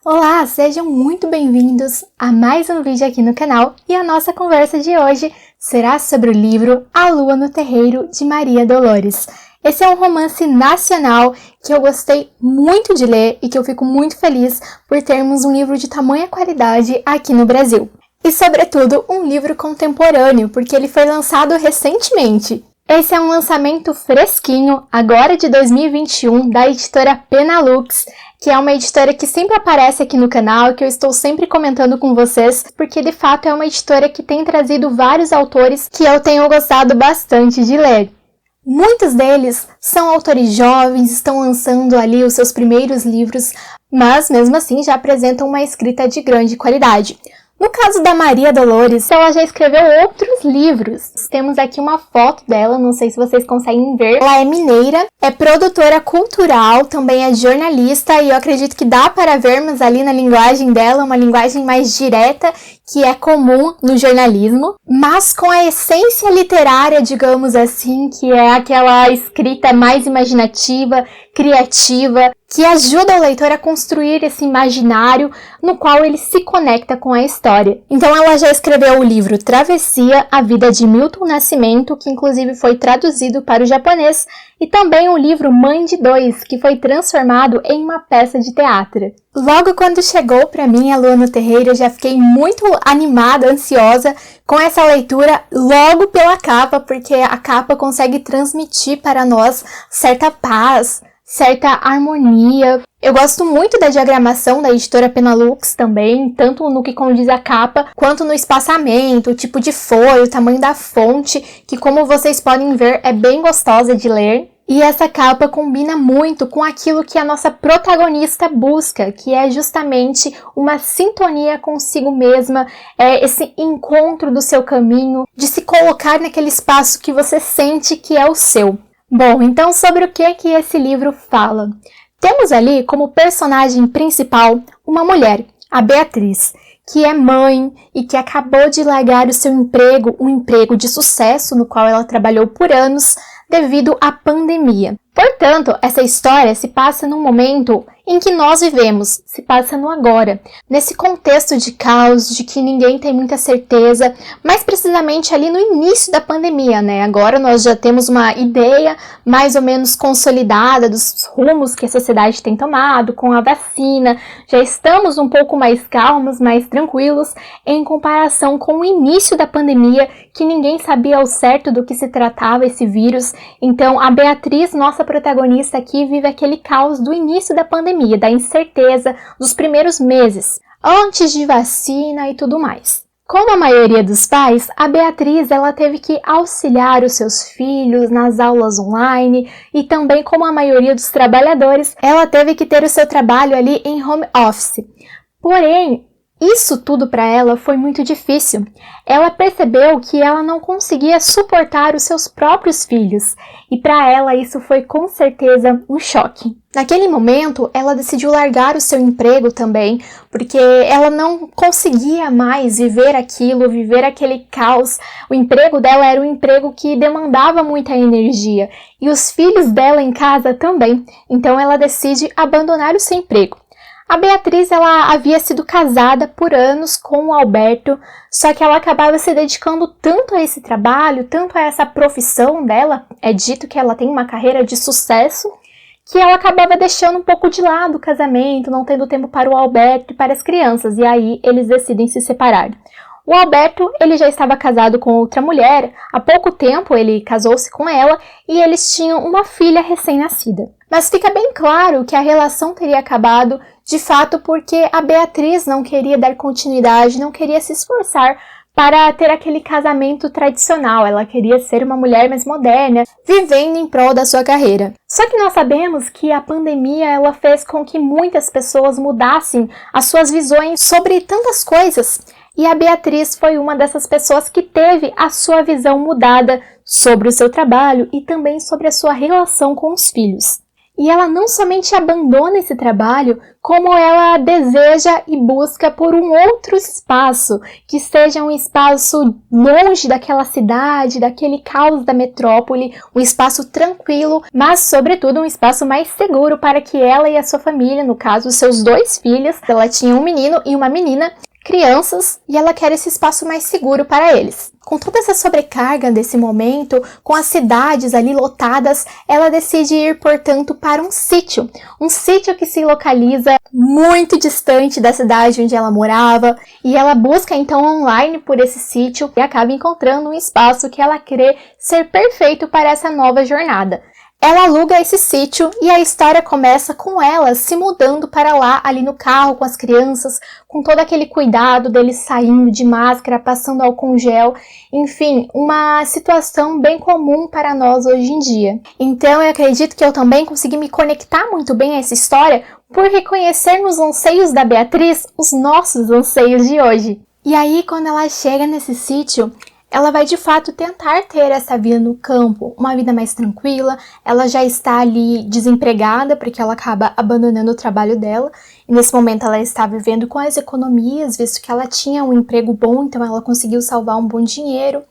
Olá, sejam muito bem-vindos a mais um vídeo aqui no canal e a nossa conversa de hoje será sobre o livro A Lua no Terreiro, de Maria Dolores. Esse é um romance nacional que eu gostei muito de ler e que eu fico muito feliz por termos um livro de tamanha qualidade aqui no Brasil. E, sobretudo, um livro contemporâneo, porque ele foi lançado recentemente. Esse é um lançamento fresquinho, agora de 2021, da editora Penalux, que é uma editora que sempre aparece aqui no canal e que eu estou sempre comentando com vocês, porque de fato é uma editora que tem trazido vários autores que eu tenho gostado bastante de ler. Muitos deles são autores jovens, estão lançando ali os seus primeiros livros, mas mesmo assim já apresentam uma escrita de grande qualidade. No caso da Maria Dolores, ela já escreveu outros livros. Temos aqui uma foto dela, não sei se vocês conseguem ver. Ela é mineira, é produtora cultural, também é jornalista e eu acredito que dá para vermos ali na linguagem dela, uma linguagem mais direta, que é comum no jornalismo, mas com a essência literária, digamos assim, que é aquela escrita mais imaginativa, criativa, que ajuda o leitor a construir esse imaginário no qual ele se conecta com a história. Então ela já escreveu o livro Travessia, a vida de Milton Nascimento, que inclusive foi traduzido para o japonês, e também o livro Mãe de Dois, que foi transformado em uma peça de teatro. Logo quando chegou para mim A Lua no Terreiro, eu já fiquei muito animada, ansiosa com essa leitura, logo pela capa, porque a capa consegue transmitir para nós certa paz, certa harmonia. Eu gosto muito da diagramação da editora Penalux também, tanto no que condiz a capa, quanto no espaçamento, o tipo de folha, o tamanho da fonte, que como vocês podem ver é bem gostosa de ler. E essa capa combina muito com aquilo que a nossa protagonista busca, que é justamente uma sintonia consigo mesma, esse encontro do seu caminho, de se colocar naquele espaço que você sente que é o seu. Bom, então sobre o que esse livro fala? Temos ali como personagem principal uma mulher, a Beatriz, que é mãe e que acabou de largar o seu emprego, um emprego de sucesso no qual ela trabalhou por anos devido à pandemia. Portanto, essa história se passa num momento em que nós vivemos, se passa no agora, nesse contexto de caos, de que ninguém tem muita certeza, mais precisamente ali no início da pandemia, né? Agora nós já temos uma ideia mais ou menos consolidada dos rumos que a sociedade tem tomado com a vacina, já estamos um pouco mais calmos, mais tranquilos, em comparação com o início da pandemia, que ninguém sabia ao certo do que se tratava esse vírus. Então a Beatriz, nossa protagonista aqui, vive aquele caos do início da pandemia, da incerteza dos primeiros meses, antes de vacina e tudo mais. Como a maioria dos pais, a Beatriz ela teve que auxiliar os seus filhos nas aulas online e também, como a maioria dos trabalhadores, ela teve que ter o seu trabalho ali em home office. Porém, isso tudo para ela foi muito difícil. Ela percebeu que ela não conseguia suportar os seus próprios filhos e para ela isso foi com certeza um choque. Naquele momento, ela decidiu largar o seu emprego também, porque ela não conseguia mais viver aquilo, viver aquele caos. O emprego dela era um emprego que demandava muita energia e os filhos dela em casa também, então ela decide abandonar o seu emprego. A Beatriz ela havia sido casada por anos com o Alberto, só que ela acabava se dedicando tanto a esse trabalho, tanto a essa profissão dela, é dito que ela tem uma carreira de sucesso, que ela acabava deixando um pouco de lado o casamento, não tendo tempo para o Alberto e para as crianças, e aí eles decidem se separar. O Alberto, ele já estava casado com outra mulher, há pouco tempo ele casou-se com ela e eles tinham uma filha recém-nascida. Mas fica bem claro que a relação teria acabado de fato porque a Beatriz não queria dar continuidade, não queria se esforçar para ter aquele casamento tradicional. Ela queria ser uma mulher mais moderna, vivendo em prol da sua carreira. Só que nós sabemos que a pandemia ela fez com que muitas pessoas mudassem as suas visões sobre tantas coisas. E a Beatriz foi uma dessas pessoas que teve a sua visão mudada sobre o seu trabalho e também sobre a sua relação com os filhos. E ela não somente abandona esse trabalho, como ela deseja e busca por um outro espaço, que seja um espaço longe daquela cidade, daquele caos da metrópole, um espaço tranquilo, mas sobretudo um espaço mais seguro para que ela e a sua família, no caso, os seus 2 filhos, ela tinha um menino e uma menina, crianças, e ela quer esse espaço mais seguro para eles. Com toda essa sobrecarga desse momento, com as cidades ali lotadas, ela decide ir, portanto, para um sítio que se localiza muito distante da cidade onde ela morava, e ela busca então online por esse sítio e acaba encontrando um espaço que ela crê ser perfeito para essa nova jornada. Ela aluga esse sítio e a história começa com ela se mudando para lá, ali no carro com as crianças, com todo aquele cuidado deles saindo de máscara, passando álcool gel, enfim, uma situação bem comum para nós hoje em dia. Então eu acredito que eu também consegui me conectar muito bem a essa história por reconhecer nos anseios da Beatriz os nossos anseios de hoje. E aí, quando ela chega nesse sítio, ela vai de fato tentar ter essa vida no campo, uma vida mais tranquila. Ela já está ali desempregada, porque ela acaba abandonando o trabalho dela. E nesse momento ela está vivendo com as economias, visto que ela tinha um emprego bom, então ela conseguiu salvar um bom dinheiro.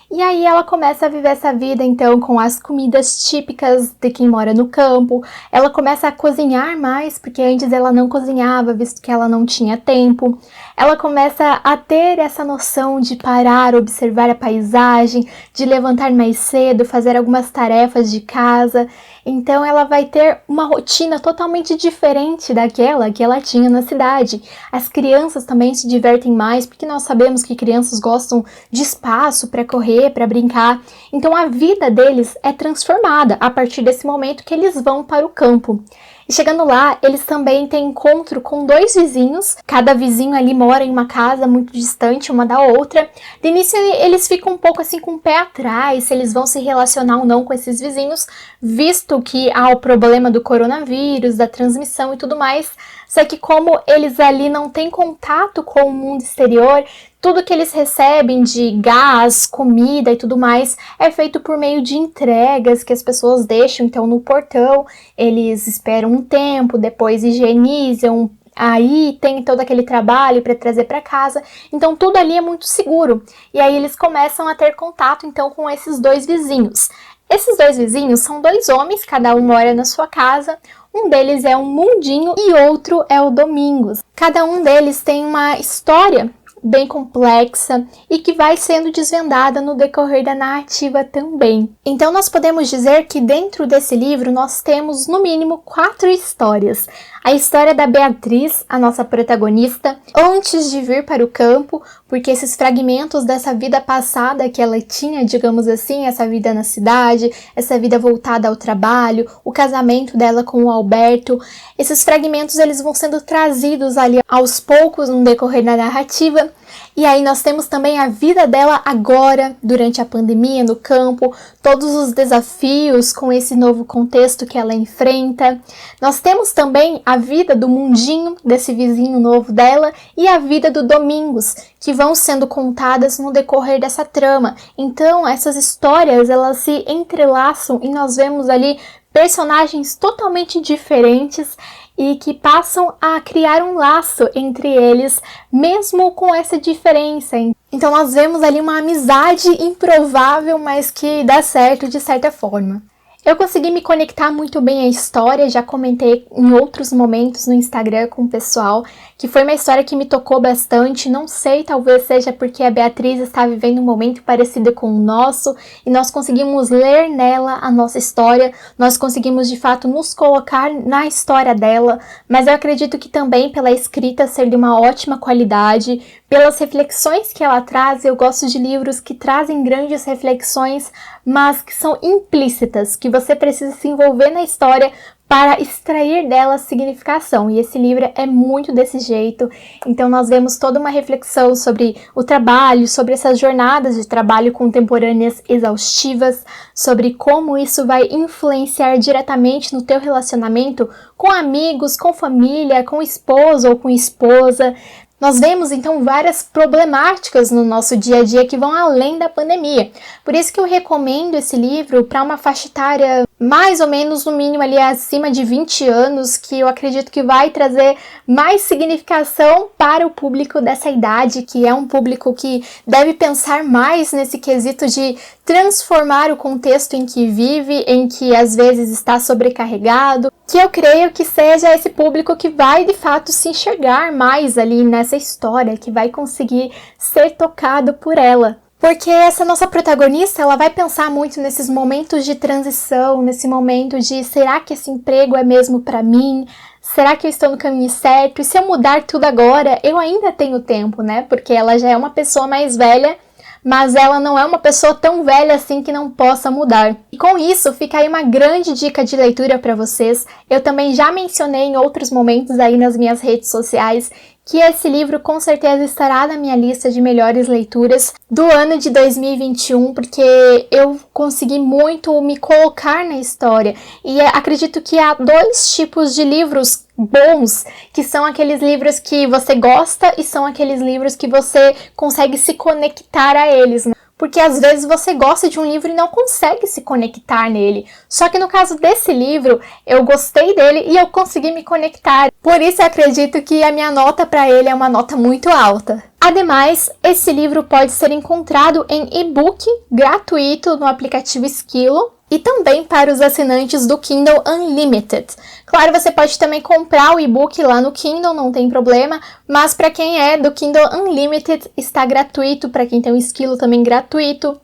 E aí ela começa a viver essa vida, então, com as comidas típicas de quem mora no campo. Ela começa a cozinhar mais, porque antes ela não cozinhava, visto que ela não tinha tempo. Ela começa a ter essa noção de parar, observar a paisagem, de levantar mais cedo, fazer algumas tarefas de casa. Então ela vai ter uma rotina totalmente diferente daquela que ela tinha na cidade. As crianças também se divertem mais, porque nós sabemos que crianças gostam de espaço para correr, para brincar. Então a vida deles é transformada a partir desse momento que eles vão para o campo. E chegando lá, eles também têm encontro com 2 vizinhos. Cada vizinho ali mora em uma casa muito distante uma da outra. De início, eles ficam um pouco assim com o pé atrás, se eles vão se relacionar ou não com esses vizinhos, visto que há o problema do coronavírus, da transmissão e tudo mais. Só que como eles ali não têm contato com o mundo exterior, tudo que eles recebem de gás, comida e tudo mais é feito por meio de entregas que as pessoas deixam então no portão. Eles esperam um tempo, depois higienizam, aí tem todo aquele trabalho para trazer para casa. Então tudo ali é muito seguro. E aí eles começam a ter contato então com esses 2 vizinhos. Esses 2 vizinhos são 2 homens, cada um mora na sua casa. Um deles é o Mundinho e outro é o Domingos. Cada um deles tem uma história bem complexa e que vai sendo desvendada no decorrer da narrativa também. Então nós podemos dizer que dentro desse livro nós temos no mínimo 4 histórias. A história da Beatriz, a nossa protagonista, antes de vir para o campo, porque esses fragmentos dessa vida passada que ela tinha, digamos assim, essa vida na cidade, essa vida voltada ao trabalho, o casamento dela com o Alberto, esses fragmentos eles vão sendo trazidos ali aos poucos no decorrer da narrativa. E aí nós temos também a vida dela agora, durante a pandemia, no campo, todos os desafios com esse novo contexto que ela enfrenta. Nós temos também a vida do Mundinho, desse vizinho novo dela, e a vida do Domingos, que vão sendo contadas no decorrer dessa trama. Então, essas histórias, elas se entrelaçam e nós vemos ali personagens totalmente diferentes e que passam a criar um laço entre eles, mesmo com essa diferença. Então nós vemos ali uma amizade improvável, mas que dá certo de certa forma. Eu consegui me conectar muito bem à história, já comentei em outros momentos no Instagram com o pessoal, que foi uma história que me tocou bastante. Não sei, talvez seja porque a Beatriz está vivendo um momento parecido com o nosso, e nós conseguimos ler nela a nossa história, nós conseguimos de fato nos colocar na história dela, mas eu acredito que também pela escrita ser de uma ótima qualidade, pelas reflexões que ela traz. Eu gosto de livros que trazem grandes reflexões, mas que são implícitas, que você precisa se envolver na história para extrair dela significação, e esse livro é muito desse jeito. Então nós vemos toda uma reflexão sobre o trabalho, sobre essas jornadas de trabalho contemporâneas exaustivas, sobre como isso vai influenciar diretamente no teu relacionamento com amigos, com família, com esposo ou com esposa. Nós vemos, então, várias problemáticas no nosso dia a dia que vão além da pandemia. Por isso que eu recomendo esse livro para uma faixa etária mais ou menos, no mínimo, ali acima de 20 anos, que eu acredito que vai trazer mais significação para o público dessa idade, que é um público que deve pensar mais nesse quesito de transformar o contexto em que vive, em que às vezes está sobrecarregado, que eu creio que seja esse público que vai de fato se enxergar mais ali nessa história, que vai conseguir ser tocado por ela. Porque essa nossa protagonista, ela vai pensar muito nesses momentos de transição, nesse momento de será que esse emprego é mesmo para mim? Será que eu estou no caminho certo? E se eu mudar tudo agora, eu ainda tenho tempo, né? Porque ela já é uma pessoa mais velha, mas ela não é uma pessoa tão velha assim que não possa mudar. E com isso, fica aí uma grande dica de leitura para vocês. Eu também já mencionei em outros momentos aí nas minhas redes sociais que esse livro com certeza estará na minha lista de melhores leituras do ano de 2021, porque eu consegui muito me colocar na história. E acredito que há dois tipos de livros bons, que são aqueles livros que você gosta e são aqueles livros que você consegue se conectar a eles, né? Porque às vezes você gosta de um livro e não consegue se conectar nele. Só que no caso desse livro, eu gostei dele e eu consegui me conectar. Por isso eu acredito que a minha nota para ele é uma nota muito alta. Ademais, esse livro pode ser encontrado em e-book gratuito no aplicativo Esquilo e também para os assinantes do Kindle Unlimited. Claro, você pode também comprar o e-book lá no Kindle, não tem problema, mas para quem é do Kindle Unlimited está gratuito, para quem tem o Esquilo também gratuito.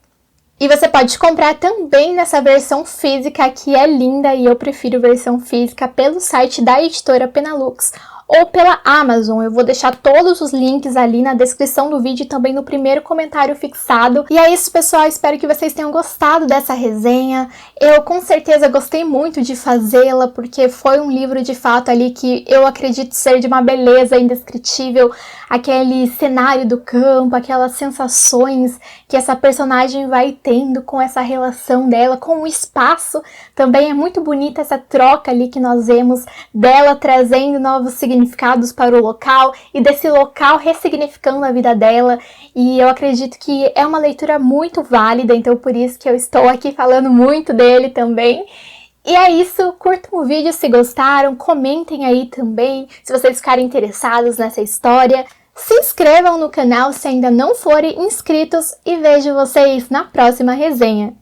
E você pode comprar também nessa versão física, que é linda, e eu prefiro versão física, pelo site da editora Penalux ou pela Amazon. Eu vou deixar todos os links ali na descrição do vídeo e também no primeiro comentário fixado. E é isso, pessoal, espero que vocês tenham gostado dessa resenha. Eu com certeza gostei muito de fazê-la, porque foi um livro de fato ali que eu acredito ser de uma beleza indescritível. Aquele cenário do campo, aquelas sensações que essa personagem vai tendo com essa relação dela com o espaço. Também é muito bonita essa troca ali que nós vemos dela trazendo novos significados para o local e desse local ressignificando a vida dela. E eu acredito que é uma leitura muito válida, então por isso que eu estou aqui falando muito dele também. E é isso, curtam o vídeo se gostaram, comentem aí também se vocês ficarem interessados nessa história. Se inscrevam no canal se ainda não forem inscritos e vejo vocês na próxima resenha.